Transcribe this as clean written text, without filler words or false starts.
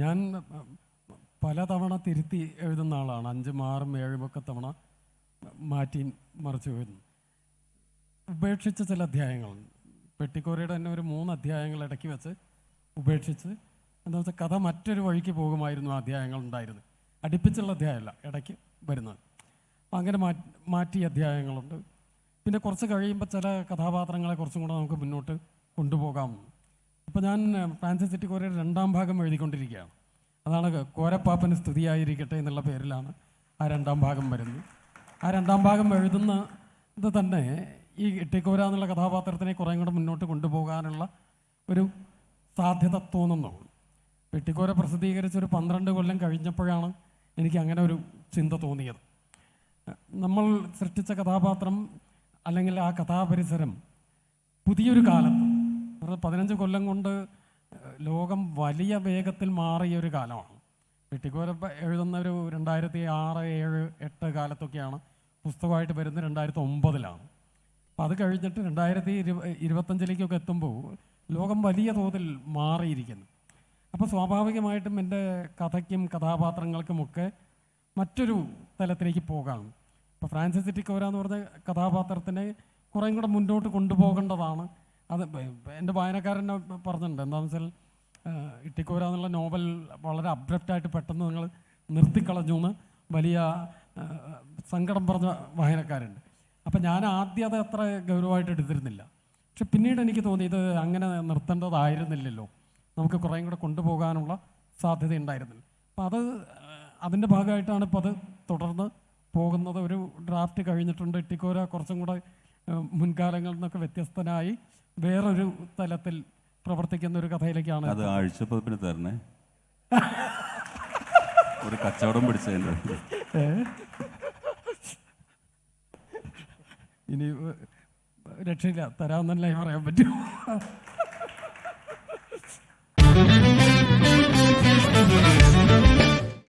ഞാൻ പലതവണ തിരുത്തി എഴുതുന്ന ആളാണ്. 5, 6, 7 ഒക്കെ തവണ മാറ്റി മറിച്ച് എഴുതുന്നു. ഉപേക്ഷിച്ച ചില അധ്യായങ്ങളുണ്ട്. പെട്ടിക്കോരയുടെ തന്നെ ഒരു 3 അധ്യായങ്ങൾ ഇടയ്ക്ക് വെച്ച് ഉപേക്ഷിച്ച്, എന്താ വെച്ചാൽ കഥ മറ്റൊരു വഴിക്ക് പോകുമായിരുന്നു. ആ അധ്യായങ്ങൾ ഉണ്ടായിരുന്നു, അടുപ്പിച്ചുള്ള അധ്യായമല്ല, ഇടയ്ക്ക് വരുന്നത്. അങ്ങനെ മാറ്റിയ അധ്യായങ്ങളുണ്ട്. പിന്നെ കുറച്ച് കഴിയുമ്പോൾ ചില കഥാപാത്രങ്ങളെ കുറച്ചും കൂടെ നമുക്ക് മുന്നോട്ട് കൊണ്ടുപോകാം. ഇപ്പോൾ ഞാൻ ഫ്രാൻസിസ് പെട്ടിക്കോരയുടെ 2ാം ഭാഗം എഴുതിക്കൊണ്ടിരിക്കുകയാണ്. അതാണ് കോരപ്പാപ്പന് സ്തുതിയായിരിക്കട്ടെ എന്നുള്ള പേരിലാണ് ആ 2ാം ഭാഗം വരുന്നത്. ആ 2ാം ഭാഗം എഴുതുന്നത് തന്നെ ഈ ഇട്ടിക്കോര എന്നുള്ള കഥാപാത്രത്തിനെ കുറേ കൂടെ മുന്നോട്ട് കൊണ്ടുപോകാനുള്ള ഒരു സാധ്യത തോന്നുന്നു. പെട്ടിക്കോര പ്രസിദ്ധീകരിച്ചൊരു 12 കൊല്ലം കഴിഞ്ഞപ്പോഴാണ് എനിക്ക് അങ്ങനെ ഒരു ചിന്ത തോന്നിയത്. നമ്മൾ സൃഷ്ടിച്ച കഥാപാത്രം അല്ലെങ്കിൽ ആ കഥാപരിസരം പുതിയൊരു കാലത്ത്, 15 കൊല്ലം കൊണ്ട് ലോകം വലിയ വേഗത്തിൽ മാറിയ ഒരു കാലമാണ്. പെട്ടിക്കോര എഴുതുന്ന ഒരു 2006, 7, 8 കാലത്തൊക്കെയാണ് പുസ്തകമായിട്ട് വരുന്നത്. 2009 അപ്പം അത് കഴിഞ്ഞിട്ട് 2025 എത്തുമ്പോൾ ലോകം വലിയ തോതിൽ മാറിയിരിക്കുന്നു. അപ്പോൾ സ്വാഭാവികമായിട്ടും എൻ്റെ കഥയ്ക്കും കഥാപാത്രങ്ങൾക്കുമൊക്കെ മറ്റൊരു തലത്തിലേക്ക് പോകാം. ഇപ്പോൾ ഫ്രാൻസിസ് പെട്ടിക്കോര എന്ന് പറഞ്ഞ കഥാപാത്രത്തിനെ കുറേയും കൂടെ മുന്നോട്ട് കൊണ്ടുപോകേണ്ടതാണ്. അത് എൻ്റെ വായനക്കാരൻ പറഞ്ഞിട്ടുണ്ട്. എന്താണെന്ന് വെച്ചാൽ ഇട്ടിക്കോര എന്നുള്ള നോവൽ വളരെ അബ്രപ്റ്റായിട്ട് പെട്ടെന്ന് നിങ്ങൾ നിർത്തിക്കളഞ്ഞു എന്ന് വലിയ സങ്കടം പറഞ്ഞ വായനക്കാരുണ്ട്. അപ്പം ഞാൻ ആദ്യം അത് അത്ര ഗൗരവമായിട്ട് എടുത്തിരുന്നില്ല. പക്ഷെ പിന്നീട് എനിക്ക് തോന്നി ഇത് അങ്ങനെ നിർത്തേണ്ടതായിരുന്നില്ലല്ലോ, നമുക്ക് കുറേയും കൂടെ കൊണ്ടുപോകാനുള്ള സാധ്യത ഉണ്ടായിരുന്നില്ല. അപ്പം അതിൻ്റെ ഭാഗമായിട്ടാണ് ഇപ്പോൾ അത് തുടർന്ന് പോകുന്നത്. ഒരു ഡ്രാഫ്റ്റ് കഴിഞ്ഞിട്ടുണ്ട്. ഇട്ടിക്കോര കുറച്ചും കൂടെ മുൻകാലങ്ങളിൽ നിന്നൊക്കെ വ്യത്യസ്തനായി വേറൊരു തലത്തിൽ പ്രവർത്തിക്കുന്ന ഒരു കഥയിലേക്കാണ്. അത് ആഴ്ചപ്പതിപ്പിന് തരണേ, ഒരു കച്ചവടം പിടിച്ചതിൻ്റെ. ഇനി രക്ഷയില്ല, തരാമെന്നല്ലേ പറയാൻ പറ്റൂ.